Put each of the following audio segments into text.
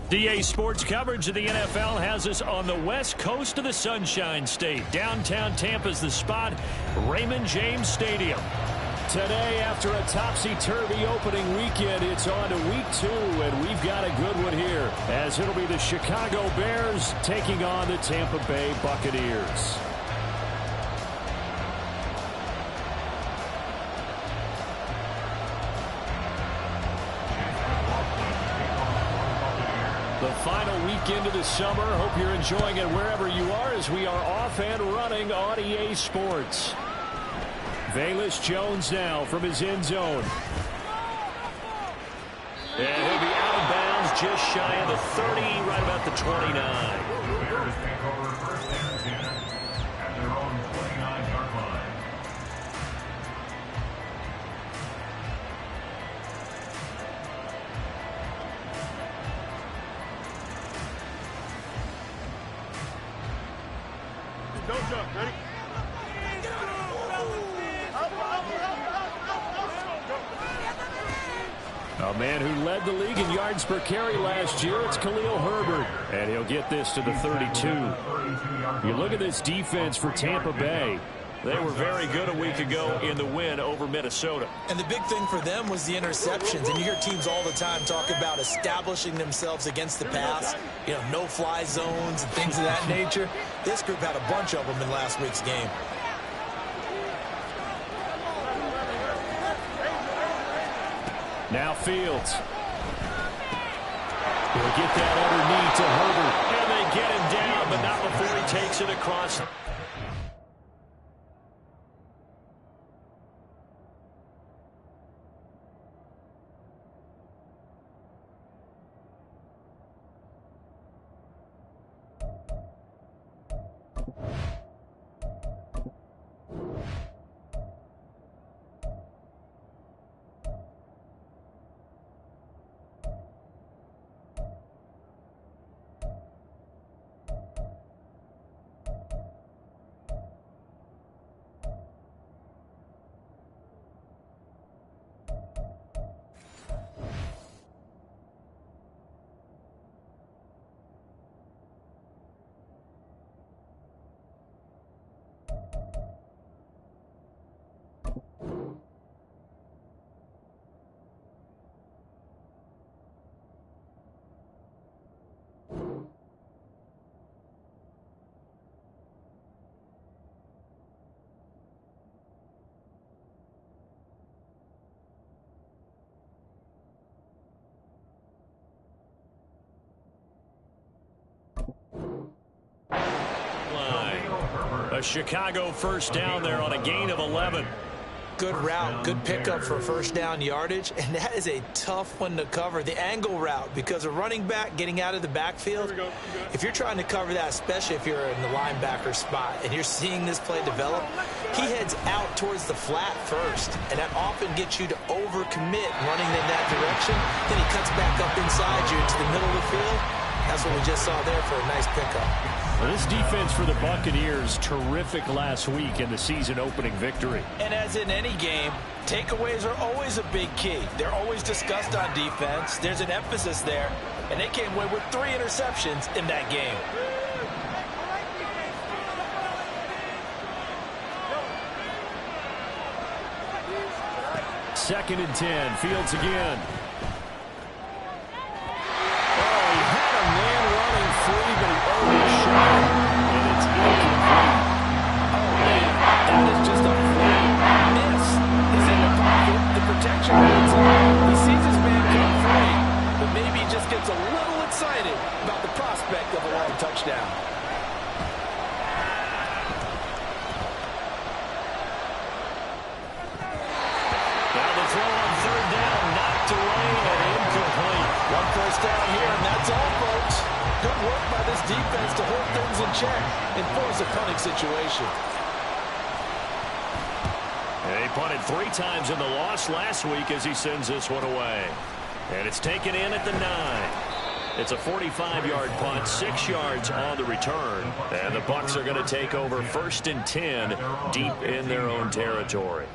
DA Sports coverage of the NFL has us on the west coast of the Sunshine State. Downtown Tampa's the spot, Raymond James Stadium. Today, after a topsy-turvy opening weekend, it's on to week 2, and we've got a good one here, as it'll be the Chicago Bears taking on the Tampa Bay Buccaneers. The final weekend of the summer. Hope you're enjoying it wherever you are as we are off and running on EA Sports. Velus Jones now from his end zone. And he'll be out of bounds just shy of the 30, right about the 29. The Bears take over first and 10 at their own 29-yard line. Don't jump. Ready? A man who led the league in yards per carry last year, it's Khalil Herbert. And he'll get this to the 32. You look at this defense for Tampa Bay. They were very good a week ago in the win over Minnesota. And the big thing for them was the interceptions. And you hear teams all the time talk about establishing themselves against the pass, you know, no-fly zones and things of that nature. This group had a bunch of them in last week's game. Now Fields. He'll get that underneath to Herbert. And they get him down, but not before he takes it across. A Chicago first down there on a gain of 11. Good route, good pickup for first down yardage, and that is a tough one to cover, the angle route, because a running back getting out of the backfield, if you're trying to cover that, especially if you're in the linebacker spot and you're seeing this play develop, he heads out towards the flat first, and that often gets you to overcommit running in that direction. Then he cuts back up inside you into the middle of the field. That's what we just saw there for a nice pickup. Well, this defense for the Buccaneers, terrific last week in the season-opening victory. And as in any game, takeaways are always a big key. They're always discussed on defense. There's an emphasis there, and they came away with 3 interceptions in that game. Second and 10, Fields again. He sees his man come free, but maybe he just gets a little excited about the prospect of a long touchdown. Now the throw on third down, knocked away and incomplete. One first down here, and that's all, folks. Good work by this defense to hold things in check and force a punting situation. He punted 3 times in the loss last week as he sends this one away. And it's taken in at the 9. It's a 45-yard punt, 6 yards on the return. And the Bucs are going to take over first and 10 deep in their own territory.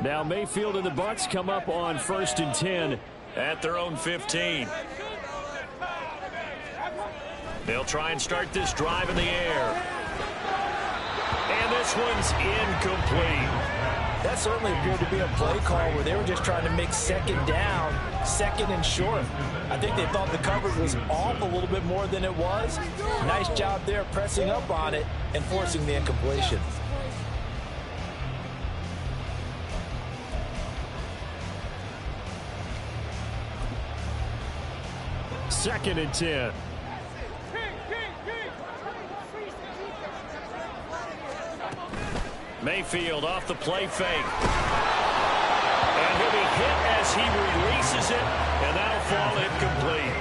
Now Mayfield and the Bucs come up on first and 10 at their own 15. They'll try and start this drive in the air. And this one's incomplete. That certainly appeared to be a play call where they were just trying to make second down, second and short. I think they thought the coverage was off a little bit more than it was. Nice job there pressing up on it and forcing the incompletion. Second and 10. Mayfield off the play fake. And he'll be hit as he releases it, and that'll fall incomplete.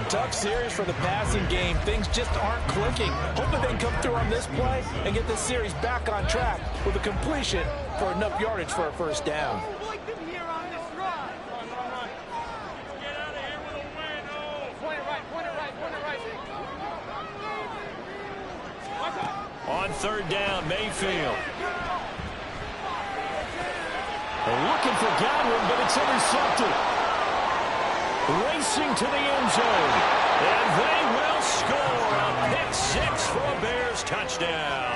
Tough series for the passing game. Things just aren't clicking. Hoping they can come through on this play and get this series back on track with a completion for enough yardage for a first down. On third down, Mayfield. They're looking for Godwin, but it's intercepted. Racing to the end zone. And they will score a pick 6 for a Bears touchdown.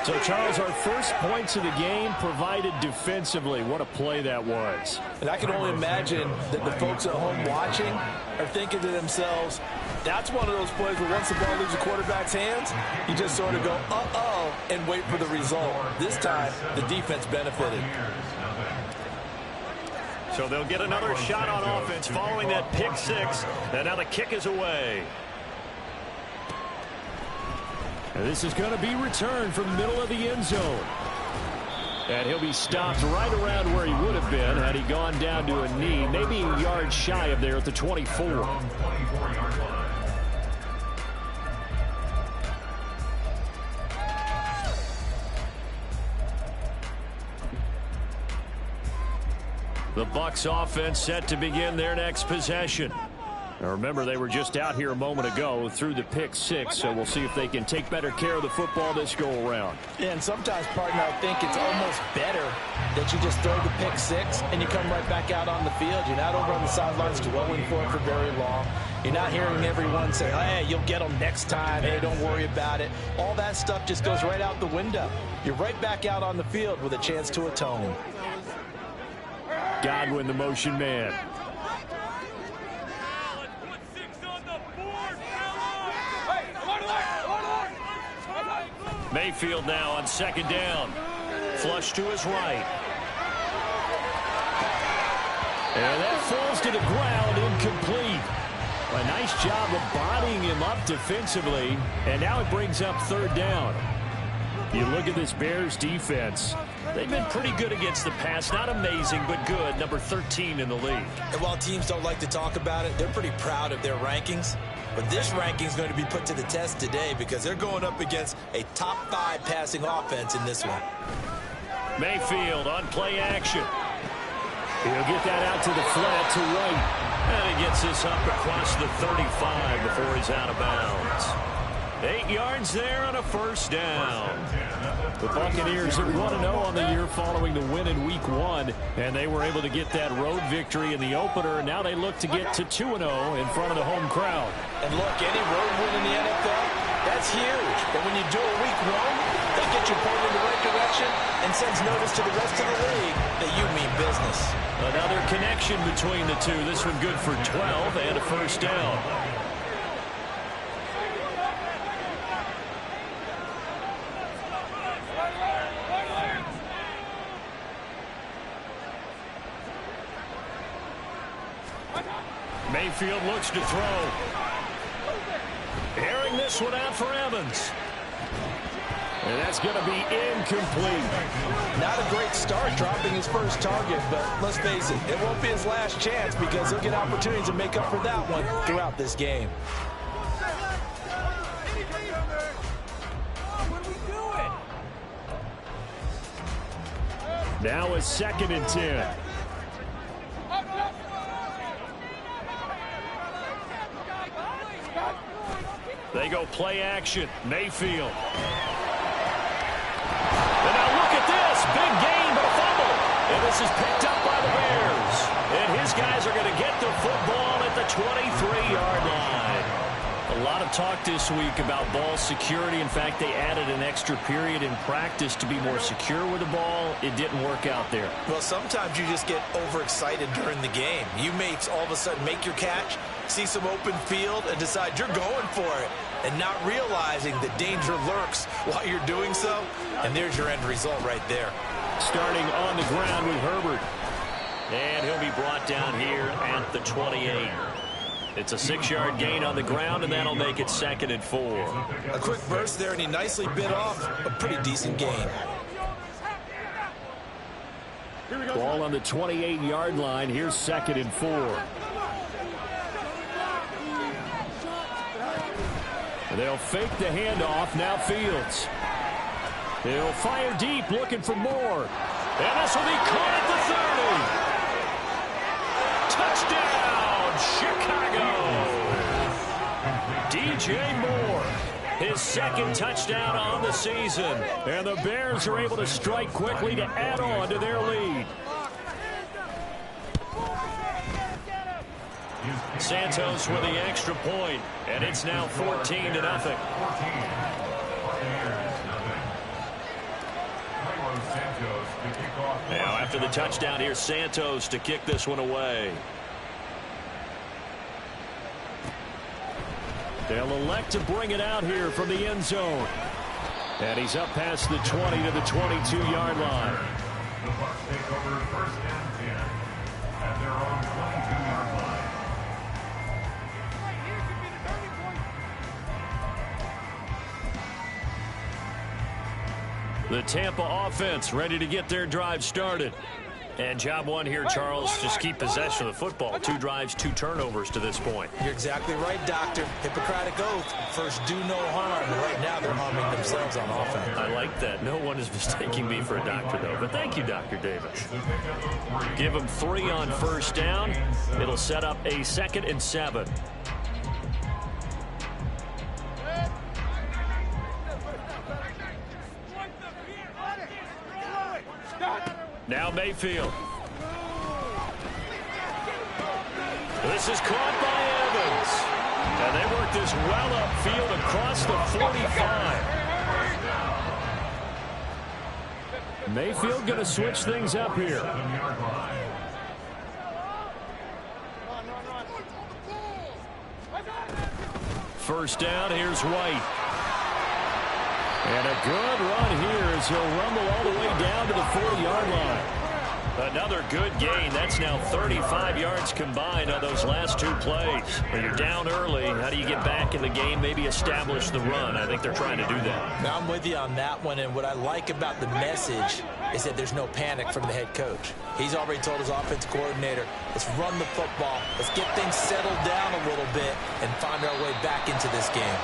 So, Charles, our first points of the game provided defensively. What a play that was. And I can only imagine that the folks at home watching are thinking to themselves, that's one of those plays where once the ball leaves the quarterback's hands, you just sort of go, uh-oh, and wait for the result. This time, the defense benefited. So they'll get another shot on offense following that pick six. And now the kick is away. And this is going to be returned from the middle of the end zone. And he'll be stopped right around where he would have been had he gone down to a knee, maybe a yard shy of there at the 24. The Bucs offense set to begin their next possession. Now remember, they were just out here a moment ago through the pick six, so we'll see if they can take better care of the football this go-around. Yeah, and sometimes, partner, I think it's almost better that you just throw the pick six and you come right back out on the field. You're not over on the sidelines dwelling for it for very long. You're not hearing everyone say, hey, you'll get them next time. Hey, don't worry about it. All that stuff just goes right out the window. You're right back out on the field with a chance to atone. Godwin, the motion man. Mayfield now on second down. Flush to his right. And that falls to the ground, incomplete. A nice job of bodying him up defensively. And now it brings up third down. You look at this Bears defense. They've been pretty good against the pass. Not amazing, but good. Number 13 in the league. And while teams don't like to talk about it, they're pretty proud of their rankings. But this ranking is going to be put to the test today because they're going up against a top 5 passing offense in this one. Mayfield on play action. He'll get that out to the flat to right. And he gets this up across the 35 before he's out of bounds. 8 yards there on a first down. The Buccaneers are 1-0 on the year following the win in Week 1, and they were able to get that road victory in the opener, and now they look to get to 2-0 in front of the home crowd. And look, any road win in the NFL, that's huge. But when you do a Week 1, that gets you pointed in the right direction and sends notice to the rest of the league that you mean business. Another connection between the two. This one good for 12 and a first down. Mayfield looks to throw. Airing this one out for Evans. And that's going to be incomplete. Not a great start dropping his first target, but let's face it, it won't be his last chance because he'll get opportunities to make up for that one throughout this game. Now a 2nd and 10. They go play action. Mayfield. And now look at this. Big gain, but a fumble. And this is picked up by the Bears. And his guys are going to get the football at the 23-yard line. A lot of talk this week about ball security. In fact, they added an extra period in practice to be more secure with the ball. It didn't work out there. Well, sometimes you just get overexcited during the game. You may all of a sudden make your catch, see some open field, and decide you're going for it, and not realizing the danger lurks while you're doing so. And there's your end result right there. Starting on the ground with Herbert. And he'll be brought down here at the 28. It's a 6-yard gain on the ground, and that'll make it 2nd and 4. A quick burst there, and he nicely bit off a pretty decent gain. Ball on the 28-yard line. Here's 2nd and 4. And they'll fake the handoff. Now Fields. He'll fire deep, looking for more. And this will be caught at the 30. Touchdown! Chicago. DJ Moore, his 2nd touchdown on the season. And the Bears are able to strike quickly to add on to their lead. Santos with the extra point, and it's now 14-0. after the touchdown. Here's Santos to kick this one away. They'll elect to bring it out here from the end zone. And he's up past the 20 to the 22-yard line. The Bucs take over first and 10 at their own 22-yard line. The Tampa offense ready to get their drive started. And job one here, Charles, just keep possession of the football. 2 drives, 2 turnovers to this point. You're exactly right, Doctor. Hippocratic oath. First, do no harm. And right now, they're harming themselves on offense. I like that. No one is mistaking me for a doctor, though. But thank you, Dr. Davis. Give them 3 on first down. It'll set up a 2nd and 7. Now Mayfield. This is caught by Evans. And they work this well upfield across the 45. Mayfield going to switch things up here. First down, here's White. And a good run here as he'll rumble all the way down to the 40-yard line. Another good gain. That's now 35 yards combined on those last 2 plays. When you're down early, how do you get back in the game, maybe establish the run? I think they're trying to do that. Now I'm with you on that one, and what I like about the message is that there's no panic from the head coach. He's already told his offensive coordinator, let's run the football, let's get things settled down a little bit and find our way back into this game.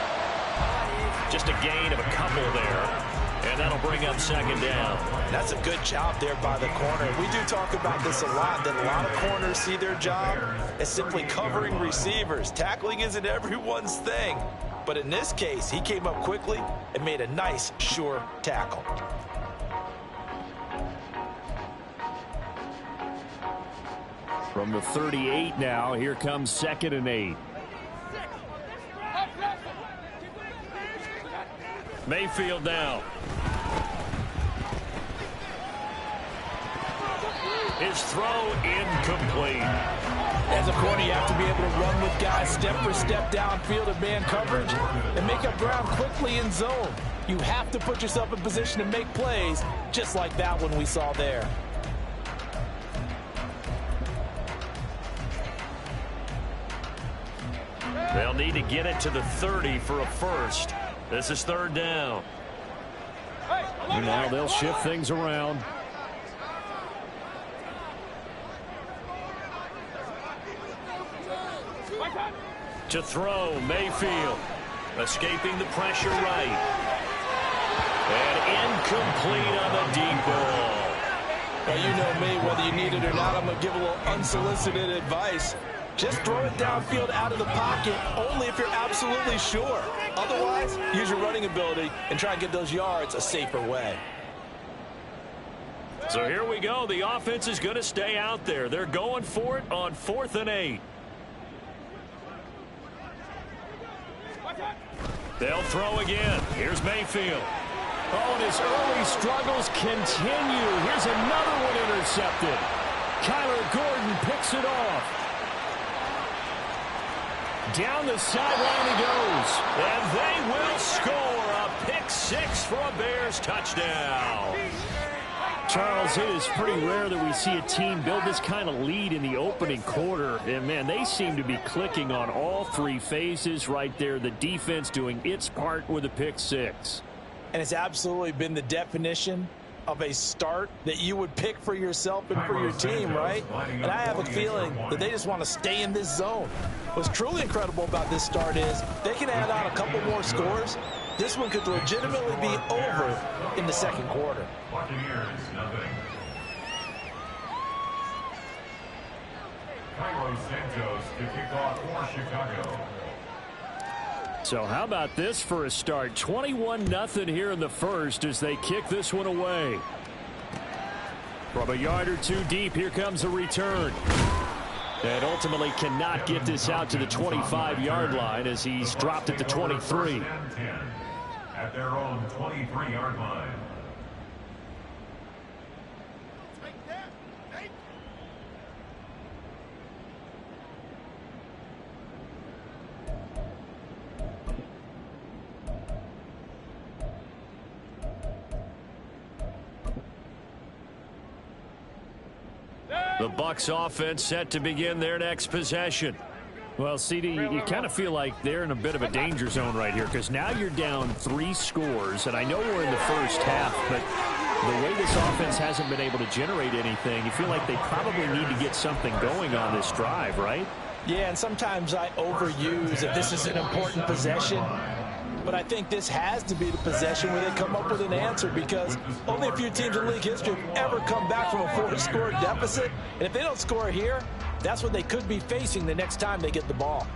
Just a gain of a couple there. And that'll bring up 2nd down. That's a good job there by the corner. We do talk about this a lot, that a lot of corners see their job as simply covering receivers. Tackling isn't everyone's thing. But in this case, he came up quickly and made a nice, sure tackle. From the 38 now, here comes 2nd and 8. Mayfield now. His throw incomplete. As a corner, you have to be able to run with guys step for step downfield of man coverage and make up ground quickly in zone. You have to put yourself in position to make plays, just like that one we saw there. They'll need to get it to the 30 for a first. This is 3rd down. And now they'll shift things around. To throw, Mayfield. Escaping the pressure right. And incomplete on the deep ball. Well, you know me, whether you need it or not, I'm going to give a little unsolicited advice. Just throw it downfield out of the pocket only if you're absolutely sure. Otherwise, use your running ability and try and get those yards a safer way. So here we go. The offense is going to stay out there. They're going for it on 4th and 8. They'll throw again. Here's Mayfield. Oh, and his early struggles continue. Here's another one intercepted. Kyler Gordon picks it off. Down the sideline he goes. And they will score a pick 6 for a Bears touchdown. Charles, it is pretty rare that we see a team build this kind of lead in the opening quarter. And, man, they seem to be clicking on all 3 phases right there. The defense doing its part with a pick 6. And it's absolutely been the definition of a start that you would pick for yourself and for your team, right? And I have a feeling that they just want to stay in this zone. What's truly incredible about this start is they can add on a couple more scores. This one could legitimately be over in the 2nd quarter. Buccaneers, nothing. Cairo Santos to kick off for Chicago. So how about this for a start? 21-0 here in the first as they kick this one away. From a yard or 2 deep, here comes a return. And ultimately cannot get this out to the 25-yard line as he's dropped at the 23. At their own 23-yard line. The Bucs offense set to begin their next possession. Well, CD, you kind of feel like they're in a bit of a danger zone right here because now you're down 3 scores, and I know we're in the first half, but the way this offense hasn't been able to generate anything, you feel like they probably need to get something going on this drive, right? Yeah, and sometimes I overuse if this is an important possession. But I think this has to be the possession where they come up with an answer because only a few teams in league history have ever come back from a 4-score deficit. And if they don't score here, that's what they could be facing the next time they get the ball.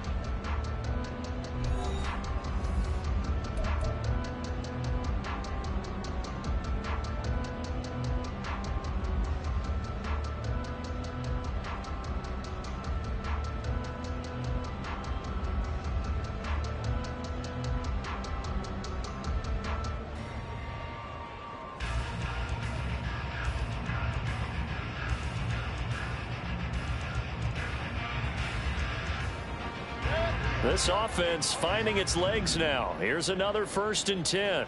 This offense finding its legs now. Here's another 1st and 10.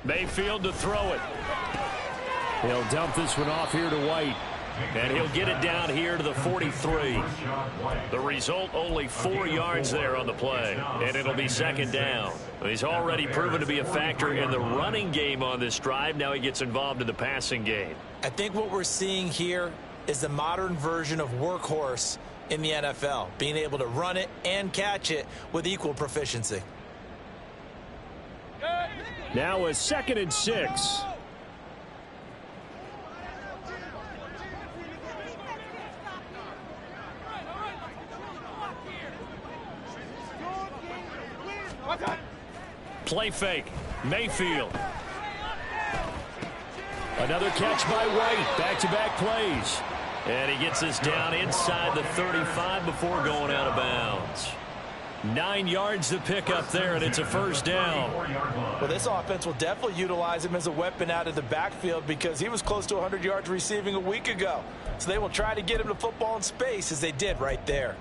Mayfield to throw it. He'll dump this one off here to White. And he'll get it down here to the 43. The result, only 4 yards there on the play. And it'll be 2nd down. He's already proven to be a factor in the running game on this drive. Now he gets involved in the passing game. I think what we're seeing here is the modern version of workhorse in the NFL, being able to run it and catch it with equal proficiency. Now a 2nd and 6. Play fake. Mayfield. Another catch by White. Back-to-back plays. And he gets this down inside the 35 before going out of bounds. 9 yards to pick up there, and it's a 1st down. Well, this offense will definitely utilize him as a weapon out of the backfield because he was close to 100 yards receiving a week ago. So they will try to get him the football in space as they did right there.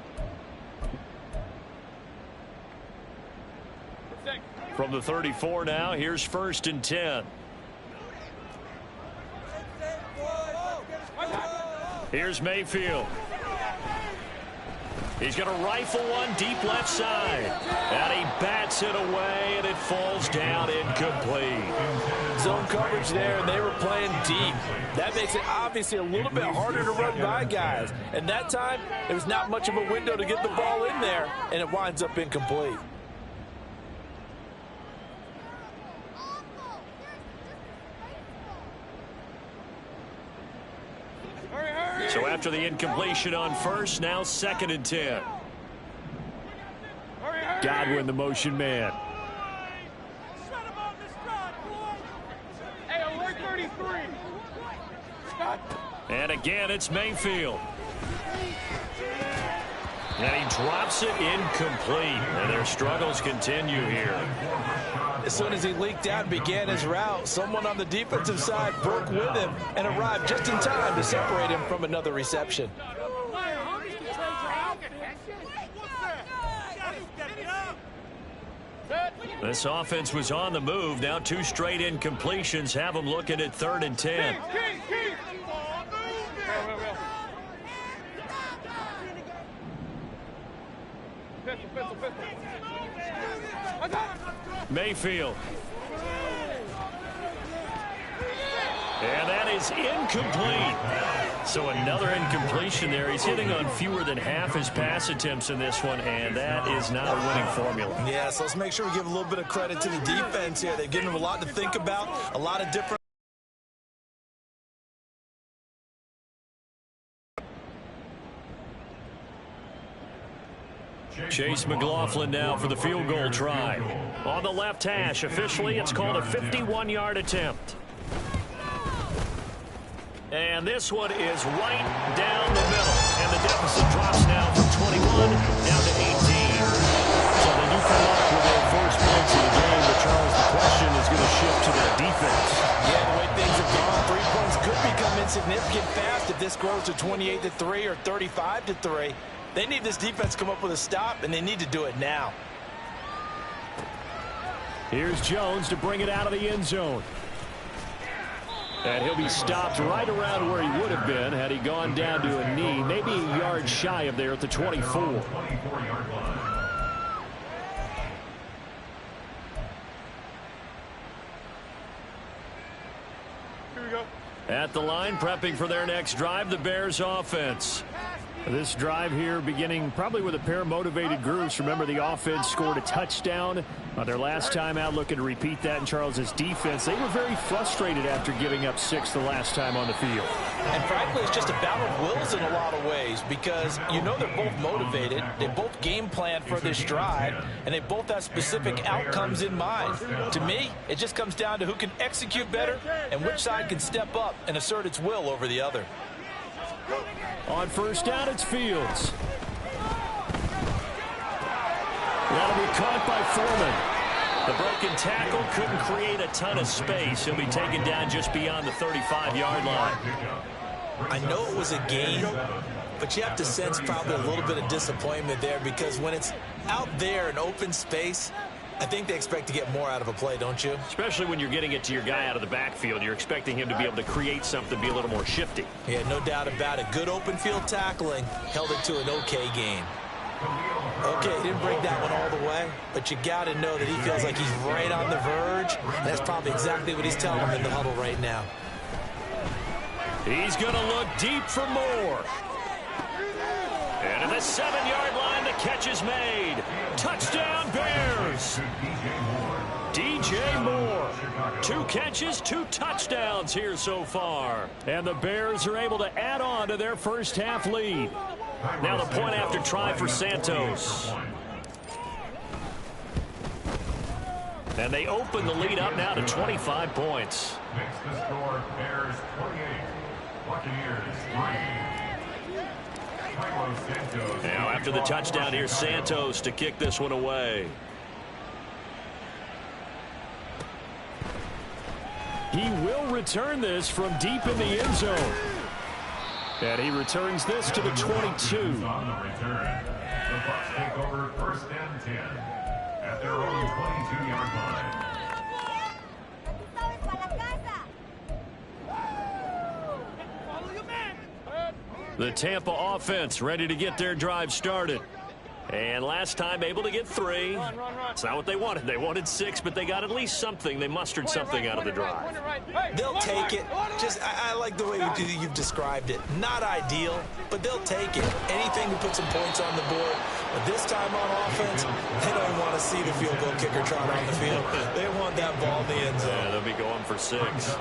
From the 34 now, here's 1st and 10. Here's Mayfield. He's going to rifle one deep left side. And he bats it away, and it falls down incomplete. Zone coverage there, and they were playing deep. That makes it obviously a little bit harder to run by guys. And that time, there was not much of a window to get the ball in there, and it winds up incomplete. So after the incompletion on 1st, now 2nd and 10. Godwin, the motion man. And again, it's Mayfield. And he drops it incomplete. And their struggles continue here. As soon as he leaked out and began his route, someone on the defensive side broke with him and arrived just in time to separate him from another reception. This offense was on the move. Now 2 straight incompletions have them looking at 3rd and 10. Mayfield. And that is incomplete. So another incompletion there. He's hitting on fewer than half his pass attempts in this one, and that is not a winning formula. Yeah, so let's make sure we give a little bit of credit to the defense here. They've given him a lot to think about, a lot of different. Chase McLaughlin now for the field goal try. On the left hash, officially it's called a 51-yard attempt. And this one is right down the middle. And the deficit drops now from 21 down to 18. So they do come up with their first points of the game, but Charles, the question is going to shift to their defense. Yeah, the way things have gone, 3 points could become insignificant fast if this grows to 28-3 or 35-3. They need this defense to come up with a stop, and they need to do it now. Here's Jones to bring it out of the end zone. And he'll be stopped right around where he would have been had he gone down to a knee, maybe a yard shy of there at the 24. Here we go. At the line, prepping for their next drive, the Bears offense. This drive here beginning probably with a pair of motivated groups. Remember, the offense scored a touchdown on their last time out, looking to repeat that in Charles's defense. They were very frustrated after giving up 6 the last time on the field. And frankly, it's just a battle of wills in a lot of ways because you know they're both motivated. They both game plan for this drive, and they both have specific outcomes in mind. To me, it just comes down to who can execute better and which side can step up and assert its will over the other. On first down, it's Fields. That'll be caught by Foreman. The broken tackle couldn't create a ton of space. He'll be taken down just beyond the 35-yard line. I know it was a gain, but you have to sense probably a little bit of disappointment there because when it's out there in open space, I think they expect to get more out of a play, don't you? Especially when you're getting it to your guy out of the backfield. You're expecting him to be able to create something, be a little more shifty. Yeah, no doubt about it. Good open field tackling held it to an okay gain. Okay, he didn't break that one all the way, but you got to know that he feels like he's right on the verge. And that's probably exactly what he's telling him in the huddle right now. He's going to look deep for more. And at the 7-yard line, the catch is made. Touchdown, Bears. DJ Moore. 2 catches, 2 touchdowns here so far. And the Bears are able to add on to their first half lead. Now the point after try for Santos. And they open the lead up now to 25 points. Makes the score Bears 28, Buccaneers 3. Now after the touchdown, here's Santos to kick this one away. He will return this from deep in the end zone. And he returns this to the 22. On the return, the Bucs take over first and 10 at their own 22-yard line. The Tampa offense ready to get their drive started. And last time able to get 3. It's not what they wanted. They wanted 6, but they got at least something. They mustered something out of the drive. They'll take it. I like the way you've described it. Not ideal, but they'll take it. Anything to put some points on the board. But this time on offense, they don't want to see the field goal kicker trot on the field. They want that ball in the end zone. Yeah, they'll be going for 6.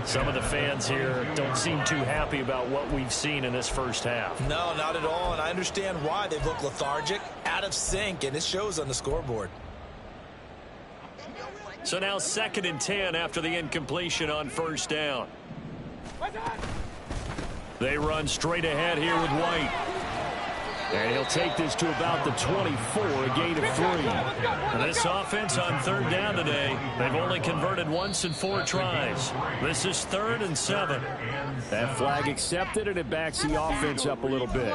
Some of the fans here don't seem too happy about what we've seen in this first half. No, not at all, and I understand why. They look lethargic, out of sync, and it shows on the scoreboard. So now 2nd and 10 after the incompletion on first down. They run straight ahead here with White. And he'll take this to about the 24, a gain of 3. And this offense on 3rd down today, they've only converted once in 4 tries. This is 3rd and 7. That flag accepted, and it backs the offense up a little bit.